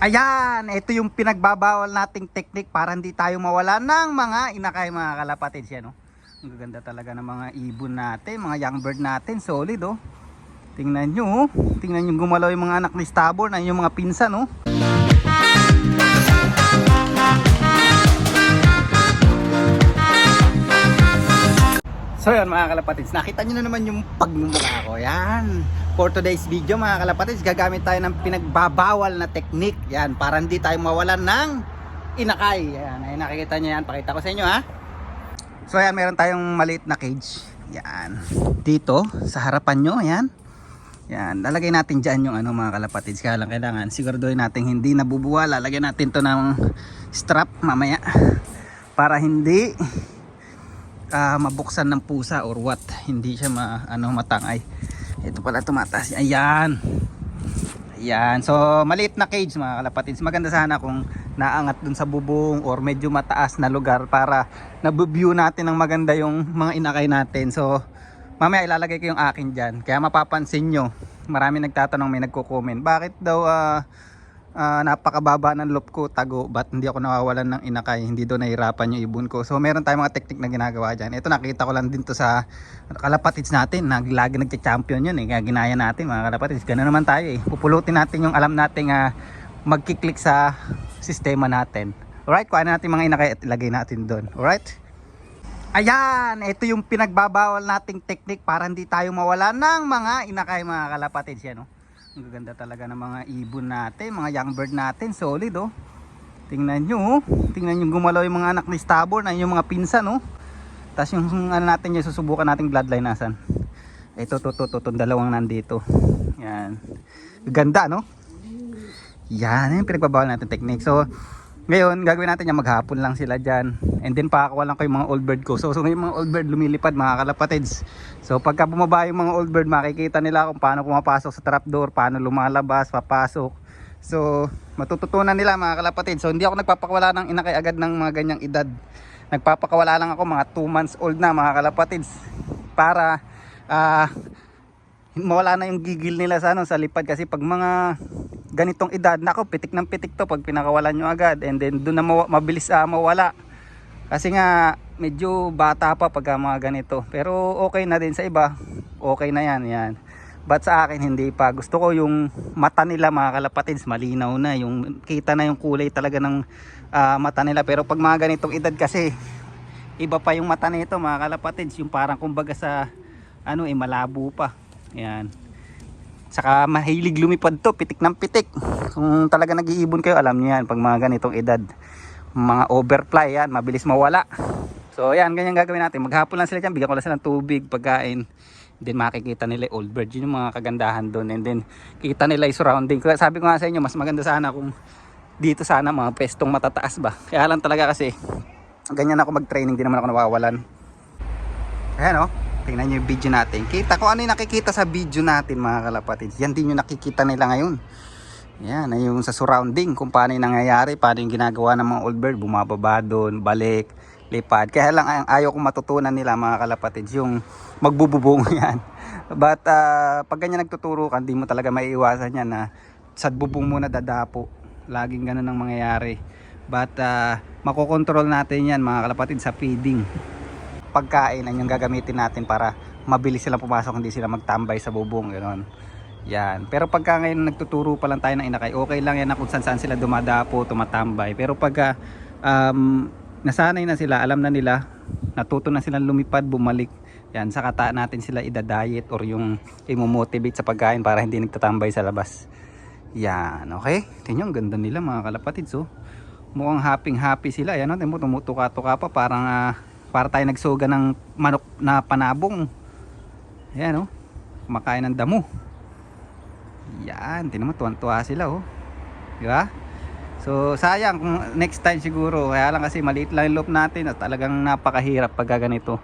Ayan, ito yung pinagbabawal nating technique para hindi tayo mawala ng mga inakay, mga kalapatids. Yan, oh. Ang gaganda talaga ng mga ibon natin, mga young bird natin, solid, oh. Tingnan nyo, oh. Tingnan nyo gumalaw yung mga anak ni Stubborn, ay yung mga pinsan, oh. So yun mga kalapatids, nakita nyo na naman yung pagmumukha ko. Yan, for today's video mga kalapatids, gagamit tayo ng pinagbabawal na technique. Yan, para hindi tayo mawalan ng inakay. Yan, ay nakikita nyo yan, pakita ko sa inyo, ha. So yan, meron tayong maliit na cage. Yan, dito sa harapan nyo. Yan, yan, lalagay natin dyan yung ano mga kalapatids. Kaya lang kailangan siguraduhin natin hindi nabubuwa. Lalagyan natin to ng strap mamaya para hindi mabuksan ng pusa or what, hindi siya matangay. Ito pala tumataas. Ayan, ayan. So maliit na cage mga kalapatids. Maganda sana kung naangat dun sa bubong or medyo mataas na lugar para nabview natin ng maganda yung mga inakay natin. So mamaya ilalagay ko yung akin dyan. Kaya mapapansin nyo, marami nagtatanong, may nagko-comment, bakit daw napakababa ng loop ko, tago, ba't hindi ako nawawalan ng inakay, hindi daw nahirapan yung ibon ko. So meron tayong mga technique na ginagawa dyan. Ito nakita ko lang din to sa kalapatids natin, lagi nagcha-champion yun, kaya ginaya natin mga kalapatids. Ganoon naman tayo, pupulutin natin yung alam nating magkiklik sa sistema natin. Alright, kuha natin mga inakay at ilagay natin doon. Alright, ayan, ito yung pinagbabawal nating technique para hindi tayo mawala ng mga inakay mga kalapatids. Yan, oh. Ang gaganda talaga ng mga ibon natin, mga young bird natin, solid, oh. Tingnan nyo, oh. Tingnan nyo gumalaw yung mga anak ni Stubborn, ay yung mga pinsan, oh. Tapos yung ano natin, yung susubukan nating bloodline nasan. Ito, dalawang nandito. Yan. Ganda, no? Yan, yung pinagbabawal natin technique. So ngayon, gagawin natin yan, maghapon lang sila dyan. And then pakakawa lang ko yung mga old bird ko. So yung mga old bird lumilipad mga kalapatids. So pagka bumaba yung mga old bird, makikita nila kung paano pumapasok sa trapdoor, paano lumalabas, papasok. So matututunan nila mga kalapatids. So hindi ako nagpapakawala ng inakay agad ng mga ganyang edad. Nagpapakawala lang ako mga 2 months old na mga kalapatids. Para mawala na yung gigil nila sa lipad. Kasi pag mga ganitong edad, nako, pitik ng pitik to pag pinakawalan nyo agad, and then doon na mabilis mawala, kasi nga medyo bata pa pag mga ganito. Pero okay na din sa iba, okay na yan. But sa akin hindi pa. Gusto ko yung mata nila mga kalapatids malinaw na, yung kita na yung kulay talaga ng mata nila. Pero pag mga ganitong edad kasi iba pa yung mata nito mga kalapatids, yung parang kumbaga sa malabo pa. Yan, saka mahilig lumipad to, pitik ng pitik. Kung talaga nag-iibon kayo, alam niyo yan, pag mga ganitong edad, mga overfly yan, mabilis mawala. So yan, ganyan gagawin natin. Maghapon lang sila dyan, bigyan ko lang sila ng tubig, pagkain. Then makikita nila old bird, yun yung mga kagandahan doon. And then kita nila yung surrounding. Sabi ko nga sa inyo, mas maganda sana kung dito sana mga pestong matataas ba. Kaya lang talaga kasi ganyan ako mag-training, di naman ako nawawalan. Ayan, oh. Tingnan nyo yung video natin. Kita ko ano yung nakikita sa video natin mga kalapatids. Yan din yung nakikita nila ngayon. Yan, ay yung sa surrounding. Kung paano yung nangyayari, paano yung ginagawa ng mga old bird. Bumababa doon, balik, lipad. Kaya lang ayaw kong matutunan nila mga kalapatids, yung magbububong yan. But pag ganyan nagtuturo ka, hindi mo talaga maiiwasan yan na sa bubong muna dadapo. Laging ganun ang mangyayari. But makokontrol natin yan mga kalapatids sa feeding. Pagkain ay yung gagamitin natin para mabilis silang pumasok, hindi sila magtambay sa bubong, gano'n. Yan. Pero pagka ngayon nagtuturo pa lang tayo ng inakay, okay lang yan na kung saan sila dumadapo, tumatambay. Pero pagka nasanay na sila, alam na nila, natuto na silang lumipad, bumalik, yan, saka natin sila ida-diet or yung imo-motivate sa pagkain para hindi nagtatambay sa labas. Yan, okay? Tingnan, ang ganda nila mga kalapatids, oh. Mukhang happy sila. Yan, tumutuka-tuka pa, parang para tayo nagsuga ng manok na panabong. Ayan, oh, kumakain ng damo. Yan, tinan mo, tuwan-tuwa sila, oh. Diba? So sayang kung next time siguro. Kaya lang kasi maliit lang yung loop natin at talagang napakahirap pag ganito.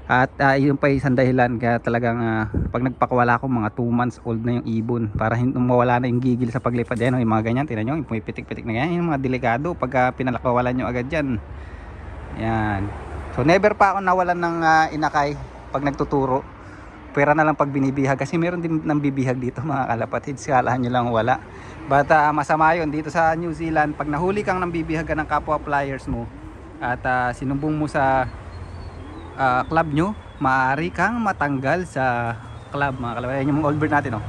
At yun pa isang dahilan kaya talagang pag nagpakawala ako, mga 2 months old na yung ibon, para mawala na yung gigil sa paglipad. Yan, oh, yung mga ganyan, tinan nyo, yung pumipitik-pitik na yan, yung mga delikado pag pinalakawalan nyo agad yan. Yan. So never pa ako nawalan ng inakay pag nagtuturo. pwera na lang pag binibihag kasi meron din nang bibihag dito mga kalapatids, kalahan nyo lang wala. But masama yun dito sa New Zealand, pag nahuli kang nang bibihagan ng kapwa flyers mo at sinumbong mo sa club nyo, maaari kang matanggal sa club mga kalapatids. Yung mga old bird natin, oh.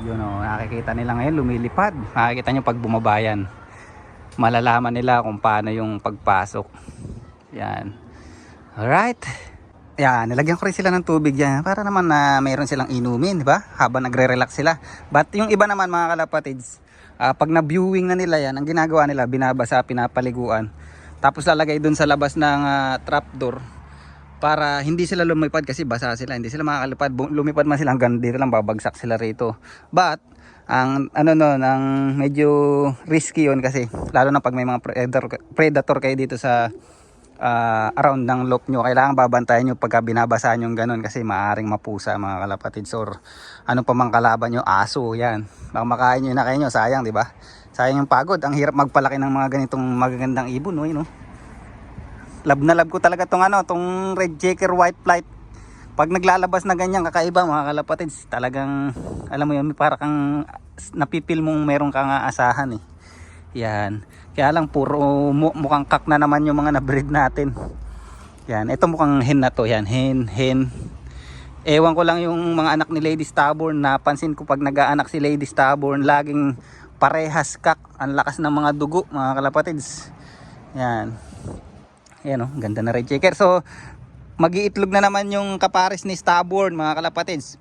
Yun, oh, nakikita nila ngayon lumilipad, makikita nyo pag bumabayan, malalaman nila kung paano yung pagpasok. Yan, alright. Yan, nilagyan ko rin sila ng tubig yan para naman na mayroon silang inumin, di ba? Habang nagre-relax sila. But yung iba naman mga kalapatids, pag na-viewing na nila yan, ang ginagawa nila, binabasa, pinapaliguan. Tapos lalagay dun sa labas ng trapdoor para hindi sila lumipad kasi basa sila. Hindi sila makakalipad. Lumipad man sila hanggang dito lang, babagsak sila rito. But, ang ano no, ang medyo risky yun kasi lalo na pag may mga predator kayo dito sa around ng loop nyo, kailangan babantayan nyo pagka binabasaan yung ganun kasi maaring mapusa mga kalapatids or ano pa mang kalaban nyo, aso, yan, baka makain nyo na kayo nyo, sayang di ba? Sayang yung pagod, ang hirap magpalaki ng mga ganitong magagandang ibon, no, you know? Love na love ko talaga tong ano, tong red checker white flight. Pag naglalabas na ganyan kakaiba mga kalapatids, talagang alam mo yun, para kang napipil mong meron kang aasahan eh. Yan. Kaya lang puro mukhang kak na naman yung mga na-breed natin. Yan. Ito mukhang hen na to. Yan. Hen. Ewan ko lang yung mga anak ni Lady Stubborn. Napansin ko pag nag-aanak si Lady Stubborn, laging parehas kak. Ang lakas ng mga dugo mga kalapatids. Yan. Yan oh. Ganda na red checker. So, mag-iitlog na naman yung kapares ni Stubborn mga kalapatids.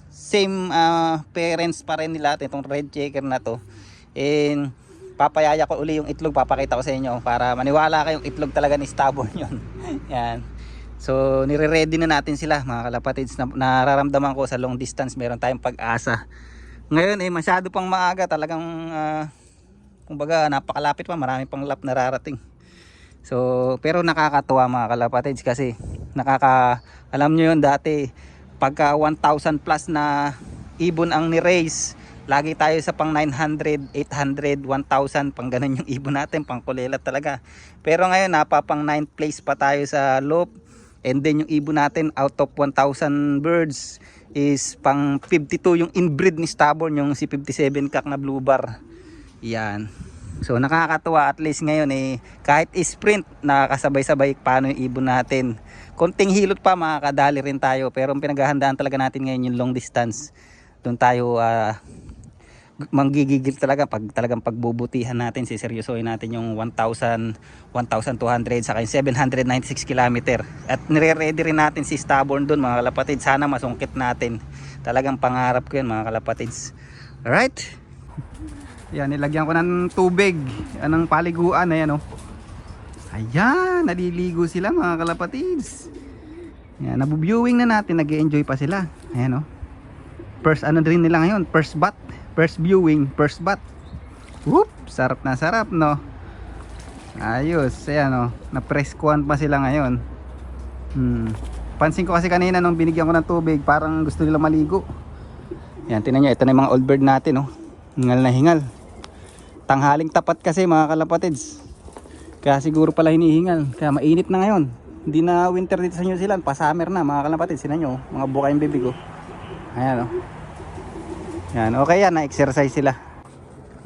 Same parents pa rin nila. Itong red checker na to. And papayaya ko uli yung itlog, papakita ko sa inyo para maniwala kayong itlog talaga ni Stubborn yun. Yan. So nire-ready na natin sila mga kalapatids. Nararamdaman ko sa long distance meron tayong pag-asa. Ngayon masyado pang maaga talagang kumbaga napakalapit pa, marami pang lap nararating. So pero nakakatuwa mga kalapatids kasi alam nyo yun dati pagka 1,000 plus na ibon ang ni-raise, lagi tayo sa pang 900, 800, 1,000, pang ganun yung ibon natin, pang kulelat talaga. Pero ngayon napapang 9th place pa tayo sa loop. And then yung ibon natin out of 1,000 birds is pang 52 yung inbreed ni Stubborn, yung si 57 kak na blue bar. Yan. So nakakatuwa at least ngayon kahit sprint nakakasabay-sabay paano yung ibon natin. Konting hilot pa makakadali rin tayo, pero ang pinaghahandaan talaga natin ngayon yung long distance. Doon tayo manggigigil talaga pag talagang pagbubutihan natin, siseryosohin natin yung 1,000, 1,200 saka yung 796 km. At nire-ready rin natin si Stubborn doon mga kalapatids, sana masungkit natin. Talagang pangarap ko yun mga kalapatids. Alright, yan, nilagyan ko ng tubig, anong paliguan, ayan oh. Ayan, naliligo sila mga kalapatids. Yan, nabuviewing na natin, nag-enjoy pa sila. Ayan oh. First ano rin nila ngayon, first bath, first viewing, first bath. Whoop, sarap na sarap no. Ayos, ayan oh, na-press-kuhan pa sila ngayon. Pansin ko kasi kanina nung binigyan ko ng tubig, parang gusto nila maligo. Yan, tingnan nyo, ito na yung mga old bird natin oh. Hingal na hingal. Tanghaling tapat kasi mga kalapatids. Kaya siguro pala hinihingal, kaya mainit na ngayon. Hindi na winter dito sa New Zealand, pa summer na mga kalapatids. Tingnan nyo, mga bukay yung bibig oh. Ayan o. Yan, okay yan, na-exercise sila.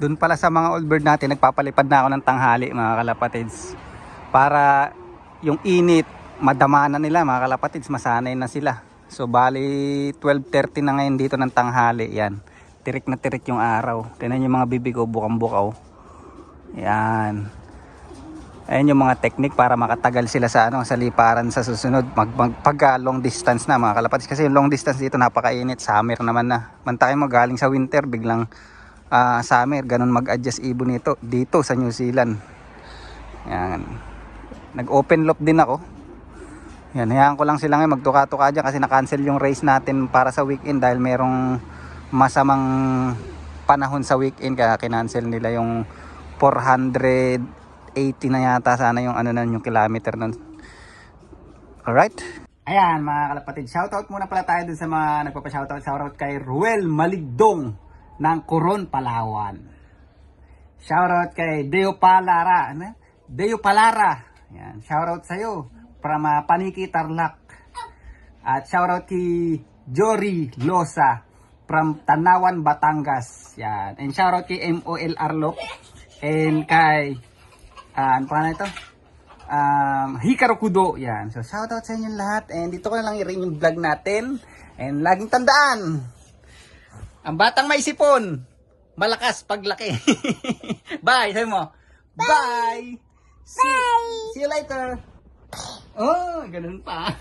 Doon pala sa mga old bird natin, nagpapalipad na ako ng tanghali mga kalapatids. Para yung init, madama na nila mga kalapatids, masanay na sila. So bali 12:30 na ngayon dito ng tanghali. Yan, tirik na tirik yung araw. Tingnan yung mga bibig ko, bukang-bukaw. Yan. Ayan yung mga technique para makatagal sila sa sa liparan sa susunod pagka long distance na mga kalapatids, kasi yung long distance dito napakainit, summer naman na. Mantakay mo galing sa winter biglang summer, ganun mag-adjust ibon nito dito sa New Zealand. Yan. Nag-open loop din ako. Yan, hayaan ko lang sila ngayon magtuka-tuka dyan kasi na-cancel yung race natin para sa weekend dahil merong masamang panahon sa weekend, kaya kinancel nila yung 480 na yata sana yung yung kilometer nun. Alright. Ayan mga kalapatid, shoutout muna pala tayo dun sa mga nagpapa-shoutout. Shoutout kay Ruel Maligdong ng Coron, Palawan. Shoutout kay Deo Palara. Deo Palara. Ayan, shoutout sa'yo from Paniki, Tarlac. At shoutout kay Jory Losa from Tanawan, Batangas. Yan. And shoutout kay MOL Arlop. And kay, ano pa na ito? Hikaru Kudo. Yan. So, shoutout sa inyo lahat. And dito ko na lang i-ring yung vlog natin. And laging tandaan, ang batang may sipon, malakas paglaki. Bye. Sabi mo. Bye. See you later. Oh, ganun pa.